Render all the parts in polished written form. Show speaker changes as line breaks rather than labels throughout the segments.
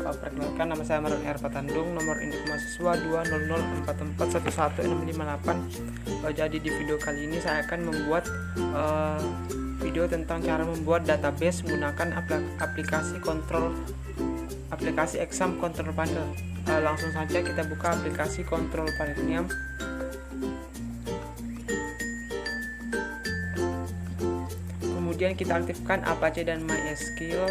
Perkenalkan, nama saya Marun R. Patandung, nomor induk mahasiswa 200441158. Jadi di video kali ini saya akan membuat video tentang cara membuat database menggunakan aplikasi exam control panel. Langsung saja kita buka aplikasi control panelnya. Kemudian kita aktifkan Apache dan MySQL.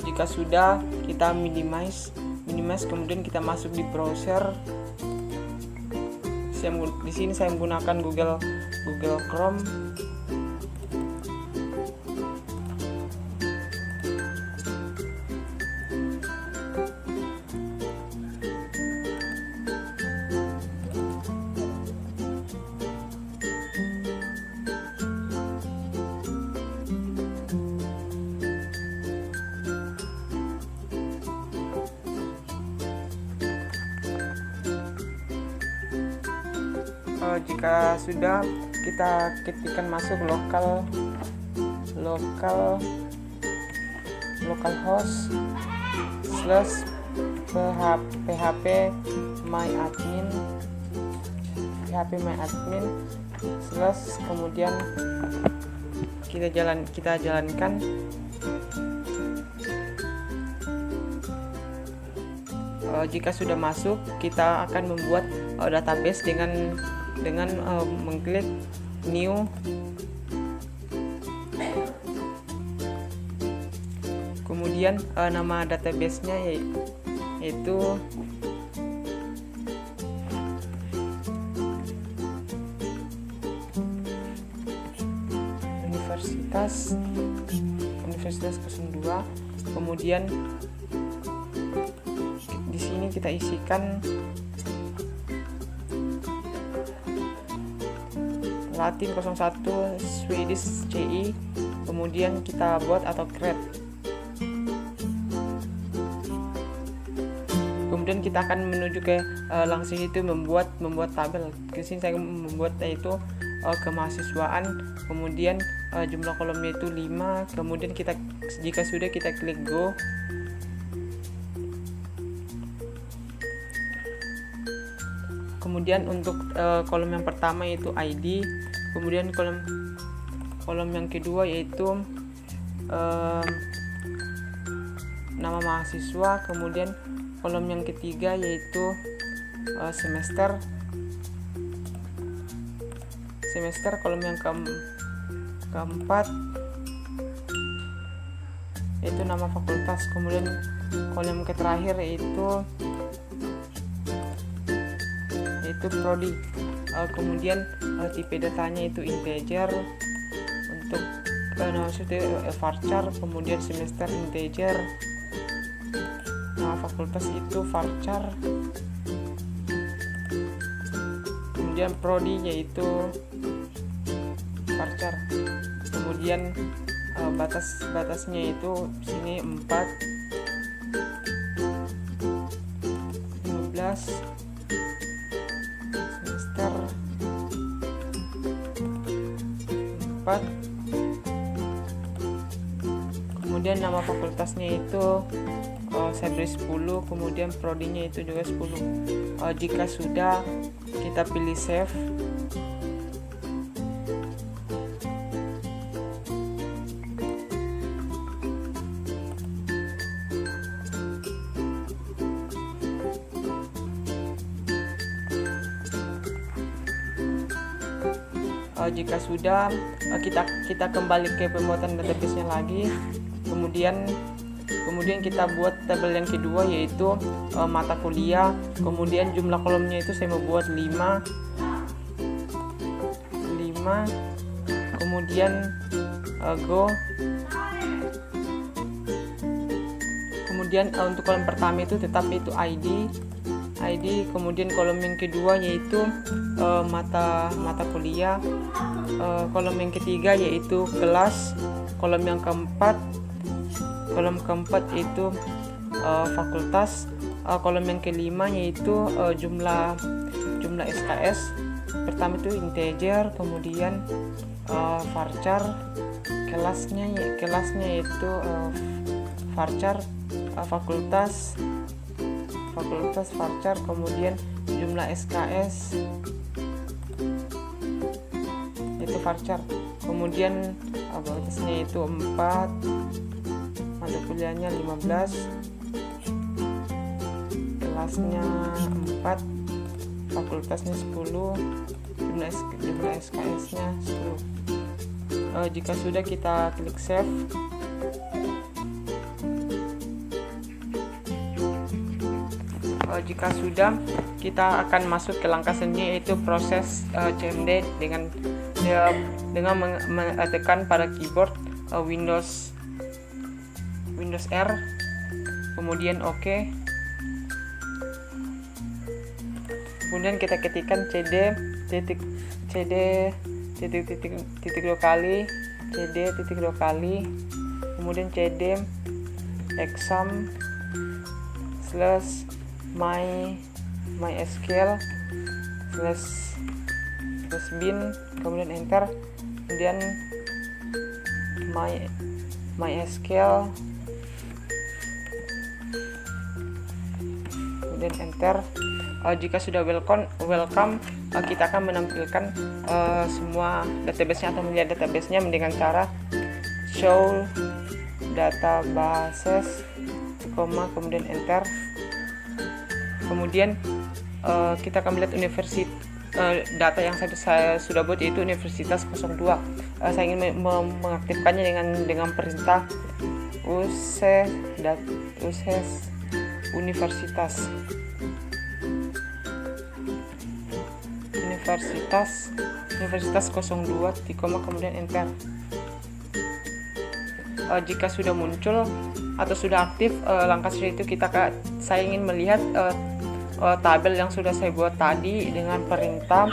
Jika sudah, kita minimize, kemudian kita masuk di browser. Di sini saya menggunakan Google Chrome. Jika sudah, kita ketikkan masuk localhost /php myadmin kemudian kita jalankan. Jika sudah masuk, kita akan membuat database dengan mengklik new. Kemudian nama database-nya yaitu Universitas 02. Kemudian di sini kita isikan Latin 01 Swedish CI, kemudian kita buat atau create. Kemudian kita akan menuju ke langsung itu membuat tabel. Di sini saya membuat yaitu kemahasiswaan, kemudian jumlah kolomnya itu 5, kemudian jika sudah kita klik go. Kemudian untuk kolom yang pertama yaitu ID, kemudian kolom yang kedua yaitu nama mahasiswa, kemudian kolom yang ketiga yaitu semester, kolom yang keempat yaitu nama fakultas, kemudian kolom yang terakhir yaitu prodi. Kemudian tipe datanya itu integer, untuk varchar, kemudian semester integer, nama fakultas itu varchar, kemudian prodi yaitu varchar, kemudian batasnya itu sini 4, 15, semester 4, kemudian nama fakultasnya itu saya beri 10, kemudian prodinya itu juga 10. Jika sudah, kita pilih save. Jika sudah, kita kembali ke pembuatan database-nya lagi. Kemudian kita buat tabel yang kedua yaitu mata kuliah, kemudian jumlah kolomnya itu saya mau buat 5, kemudian go. Kemudian untuk kolom pertama itu tetap itu ID, ID. Kemudian kolom yang kedua yaitu mata kuliah. Kolom yang ketiga yaitu kelas. Kolom keempat yaitu fakultas. Kolom yang kelima yaitu jumlah SKS. Pertama itu integer, kemudian varchar, kelasnya yaitu varchar, fakultas varchar, kemudian jumlah SKS itu varchar, kemudian batasnya itu 4, mata kuliahnya 15, kelasnya 4, fakultasnya 10, jumlah SKS-nya 10. Jika sudah, kita klik save. Jika sudah, kita akan masuk ke langkah selanjutnya, yaitu proses CMD dengan tekan pada keyboard Windows R, kemudian OK. Kemudian kita ketikkan cd titik dua kali, kemudian cd exam /mysql /bin, kemudian enter, kemudian mysql, kemudian enter. Jika sudah welcome, kita akan menampilkan semua database-nya atau melihat database-nya dengan cara show databases, kemudian enter. Kemudian kita akan melihat data yang saya sudah buat, yaitu Universitas 02. Saya ingin mengaktifkannya dengan perintah Universitas 02, kemudian enter. Jika sudah muncul atau sudah aktif langkah selanjutnya itu saya ingin melihat tabel yang sudah saya buat tadi dengan perintah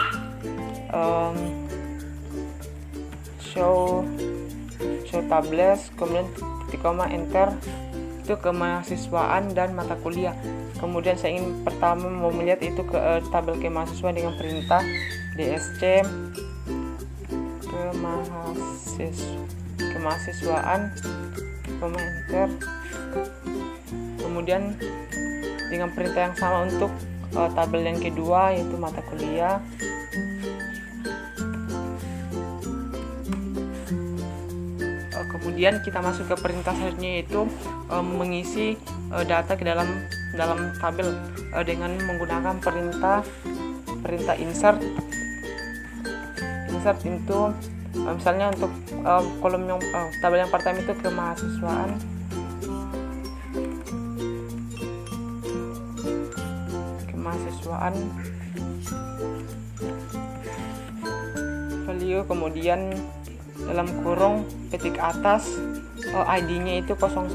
show tables, kemudian enter, itu kemahasiswaan dan mata kuliah. Kemudian saya ingin pertama mau melihat itu ke tabel kemahasiswaan dengan perintah dsc kemahasiswaan, enter. Kemudian dengan perintah yang sama untuk tabel yang kedua, yaitu mata kuliah. Kemudian kita masuk ke perintah selanjutnya, yaitu mengisi data ke dalam tabel dengan menggunakan perintah insert itu misalnya untuk kolom yang tabel yang pertama itu kemahasiswaan, value, kemudian dalam kurung ketik atas ID-nya itu 01,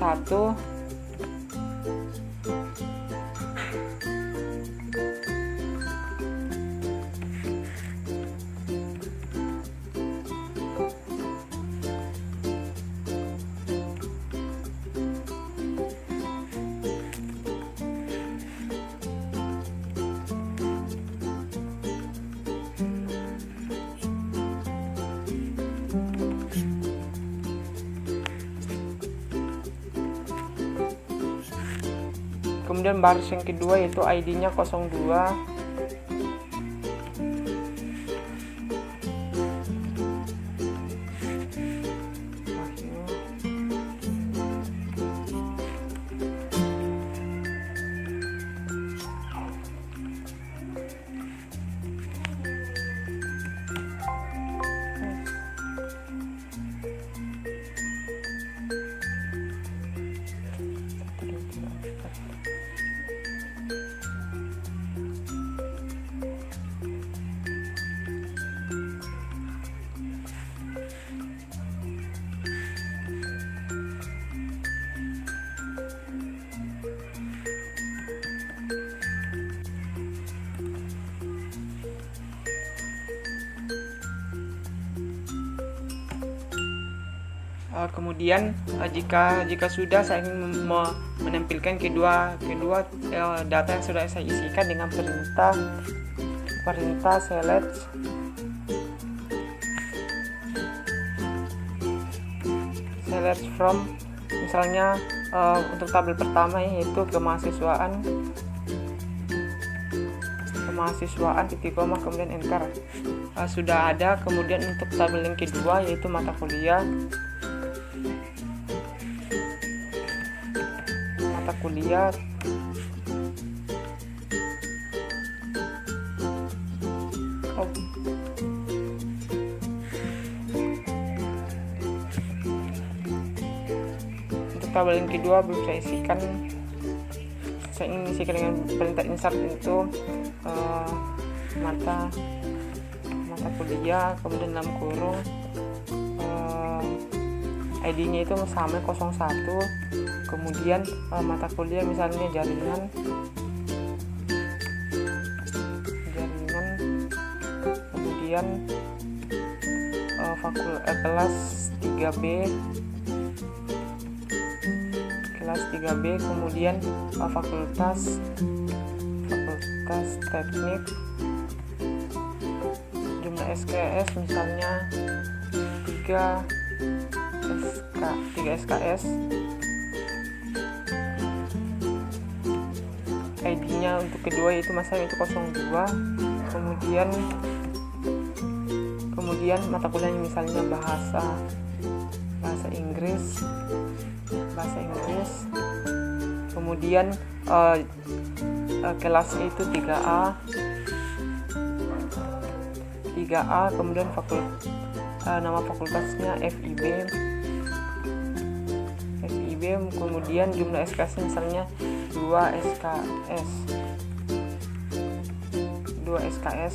kemudian baris yang kedua yaitu ID-nya 02, Kemudian jika sudah, saya ingin menampilkan kedua data yang sudah saya isikan dengan perintah select from. Misalnya untuk tabel pertama yaitu kemahasiswaan titik koma kemudian enter, sudah ada. Kemudian untuk tabel yang kedua yaitu mata kuliah untuk tabel yang kedua belum saya isikan. Saya ingin isikan dengan perintah insert itu mata kuliah, kemudian dalam kurung ID-nya itu sama 01, kemudian mata kuliah misalnya jaringan, kemudian kelas 3B, kemudian fakultas teknik, jumlah SKS misalnya 3 SKS, ID-nya untuk kedua yaitu masalah itu 02, kemudian mata kuliahnya misalnya bahasa Inggris, kemudian kelasnya itu 3A, kemudian nama fakultasnya FIB, kemudian jumlah SKS misalnya 2 SKS.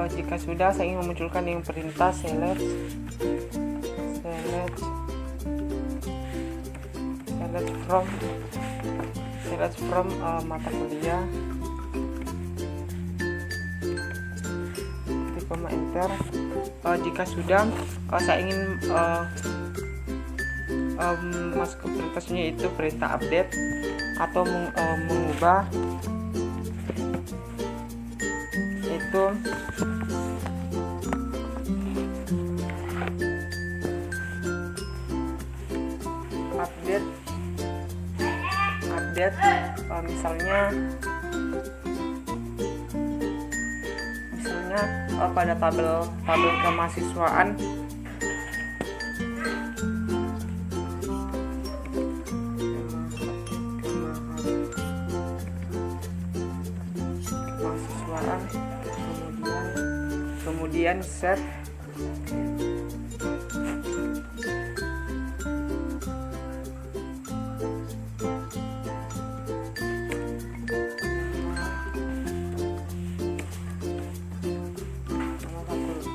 Jika sudah, saya ingin memunculkan yang perintah select from mata kuliah titik koma enter. Jika sudah, saya ingin masuk ke perintahnya itu perintah update atau mengubah itu update misalnya pada tabel kemahasiswaan kemudian save.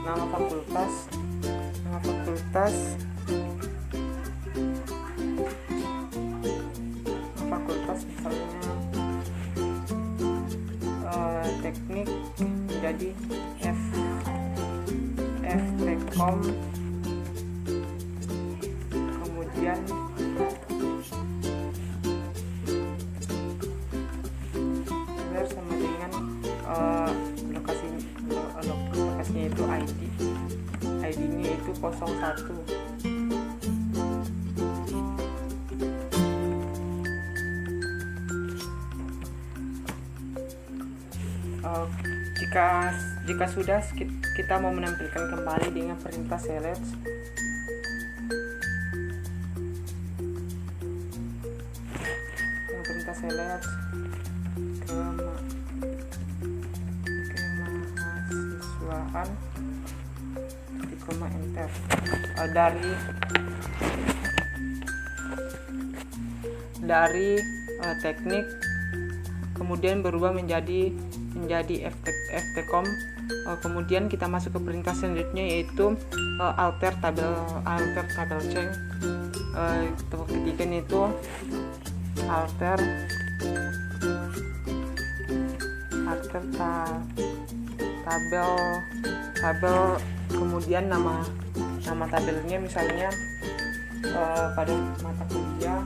Nama fakultas misalnya teknik jadi FTkom, kemudian sama dengan lokasinya itu ID-nya itu 01. Jika sudah, kita mau menampilkan kembali dengan perintah select. Kemahasiswaan, enter. Dari teknik kemudian berubah menjadi FTkom. Kemudian kita masuk ke perintah selanjutnya, yaitu alter tabel change. Ketikan itu alter tabel, kemudian nama tabelnya misalnya pada mata kuliah,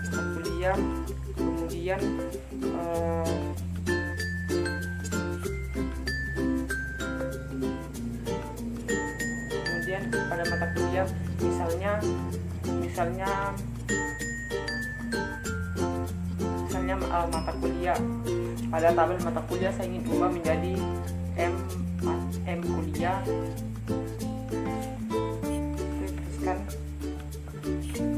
kemudian pada mata kuliah misalnya mata kuliah, pada tabel mata kuliah saya ingin ubah menjadi M kuliah. Tuliskan kuliah.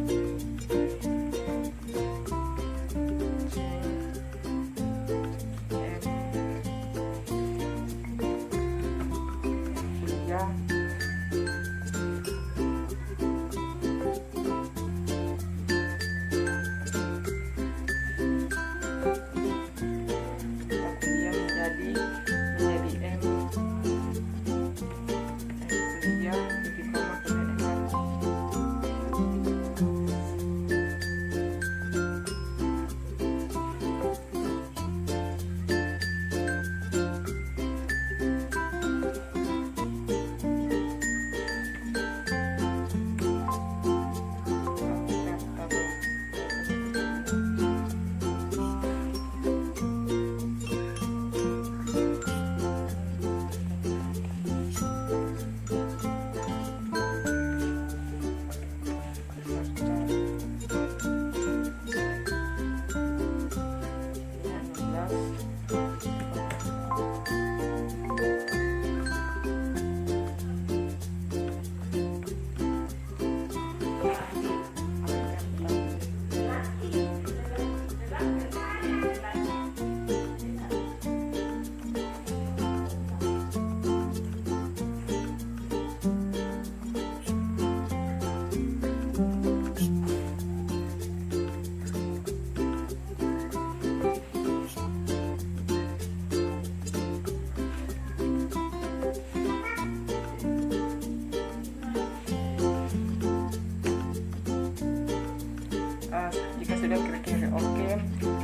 Jika sudah kira-kira oke,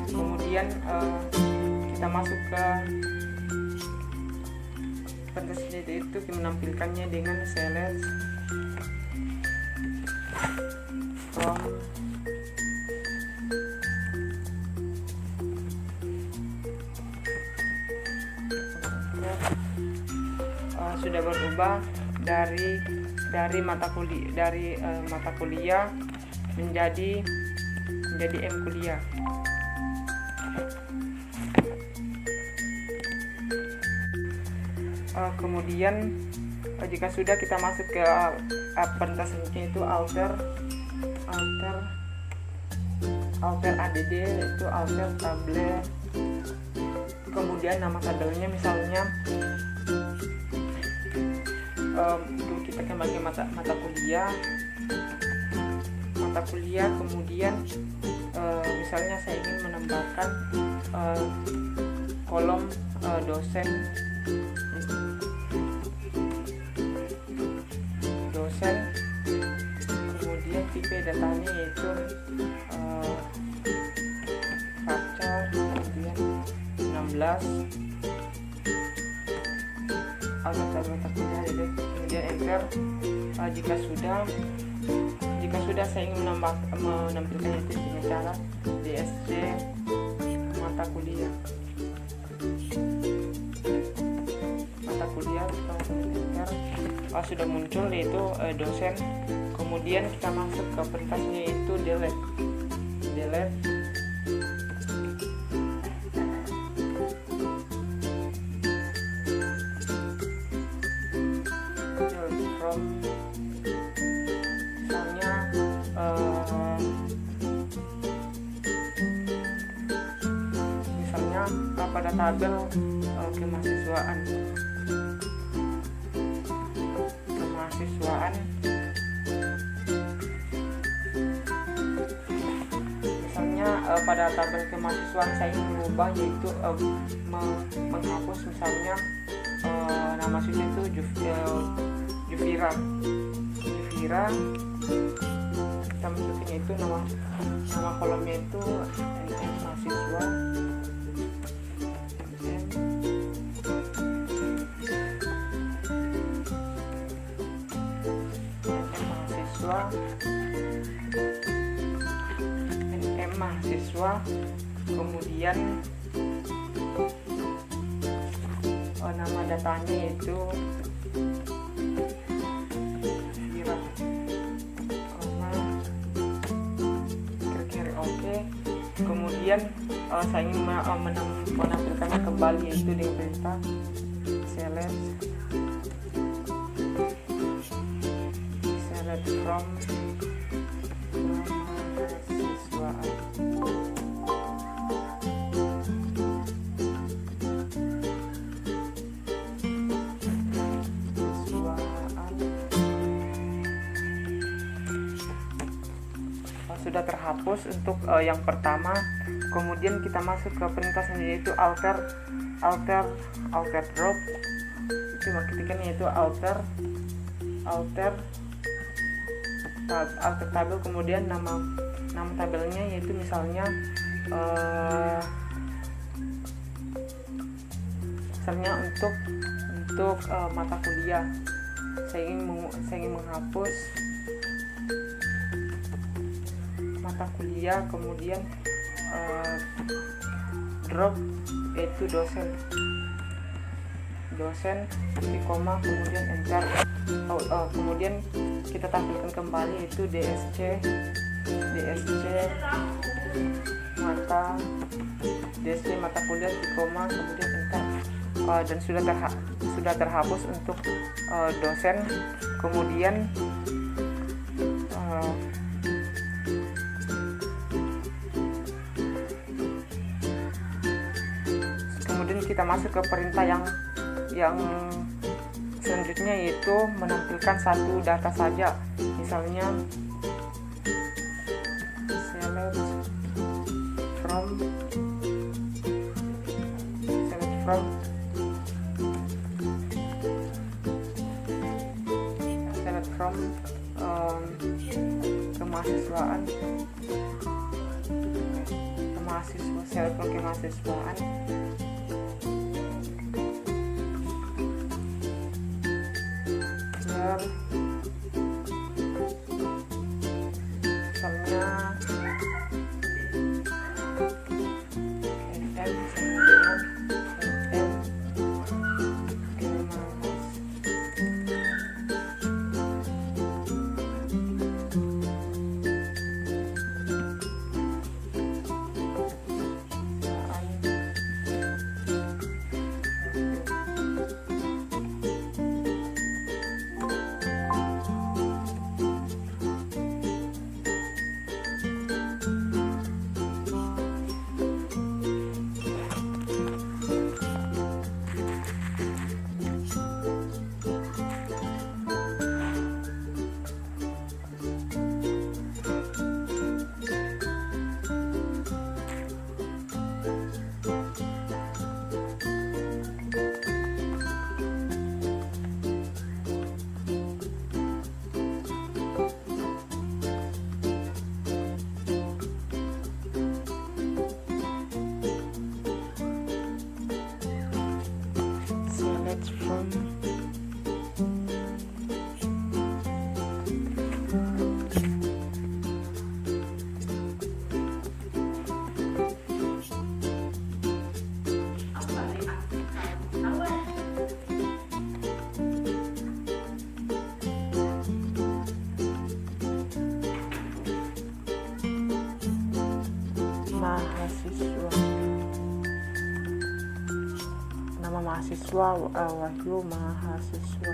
kemudian kita masuk ke perintah itu menampilkannya dengan select from sudah berubah dari mata kuliah menjadi M kuliah. Kemudian jika sudah, kita masuk ke perintah selanjutnya, itu alter add, itu alter kemudian nama tabelnya misalnya kita kembali mata kuliah, kemudian misalnya saya ingin menambahkan kolom dosen, kemudian tipe datanya yaitu kaca, kemudian 16 mata kuliah, kemudian enter. Jika sudah saya ingin menampilkan itu dengan cara DSC mata kuliah, enter. Sudah muncul yaitu dosen. Kemudian kita masuk ke perintahnya yaitu delete. From misalnya pada tabel kemahasiswaan, misalnya pada tabel kemahasiswaan saya ingin mengubah yaitu menghapus misalnya nama siswa itu Jufira, kita masukin itu nama kolomnya itu NM mahasiswa, kemudian nama datanya yaitu kemudian saya ingin menampilkannya kembali yaitu dengan perintah select from mahasiswaan. Sudah terhapus untuk yang pertama. Kemudian kita masuk ke perintah selanjutnya yaitu alter drop. Itu ketikkan yaitu alter tabel, kemudian nama tabelnya yaitu misalnya untuk mata kuliah saya ingin menghapus mata kuliah, kemudian drop yaitu dosen di koma, kemudian enter. Kemudian kita tampilkan kembali yaitu DSC mata kuliah di koma, kemudian enter. Dan sudah terhapus untuk dosen. Kemudian kita masuk ke perintah yang selanjutnya yaitu menampilkan satu data saja, misalnya select from kemahasiswaan, mahasiswa, Wahyu mahasiswa,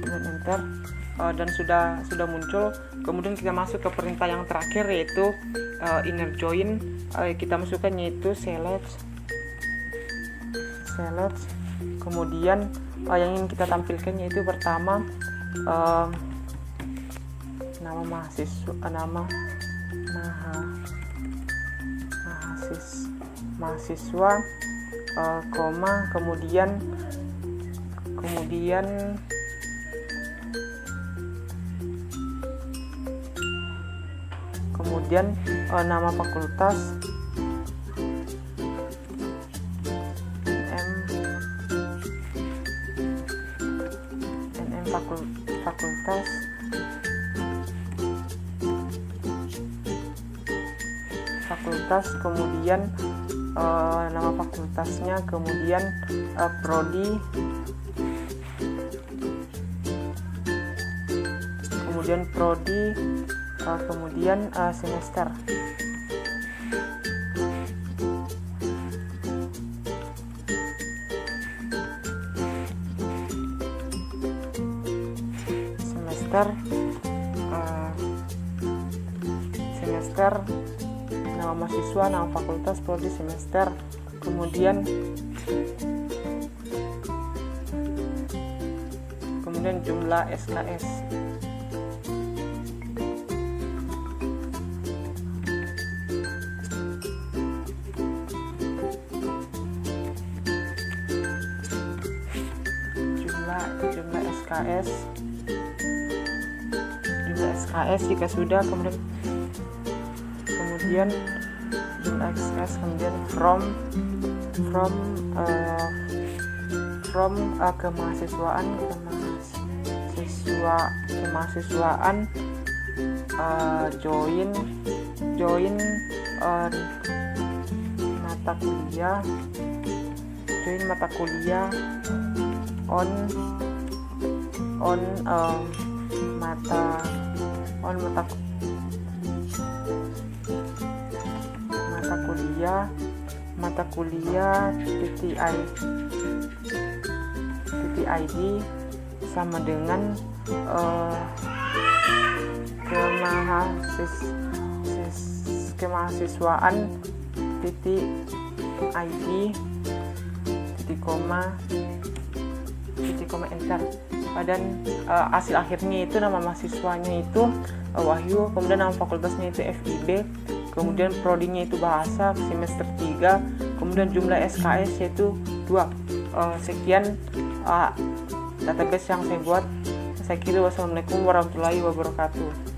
kemudian enter, dan sudah muncul. Kemudian kita masuk ke perintah yang terakhir, yaitu inner join. Kita masukkan yaitu select, kemudian yang ingin kita tampilkan yaitu pertama nama mahasiswa, koma, kemudian nama fakultas, NM fakultas, kemudian nama fakultasnya, kemudian prodi, kemudian semester. Semester, nama mahasiswa, nama fakultas, prodi, semester, kemudian jumlah SKS. Jumlah SKS jika sudah, kemudian jumlah SKS, kemudian from kemahasiswaan, join mata kuliah, on mata kuliah .id sama dengan kemahasiswaan .id koma enter, dan hasil akhirnya itu nama mahasiswanya itu Wahyu, kemudian nama fakultasnya itu FIB, kemudian prodinya itu bahasa semester 3, kemudian jumlah SKS yaitu 2. Sekian database yang saya buat. Saya kira wassalamualaikum warahmatullahi wabarakatuh.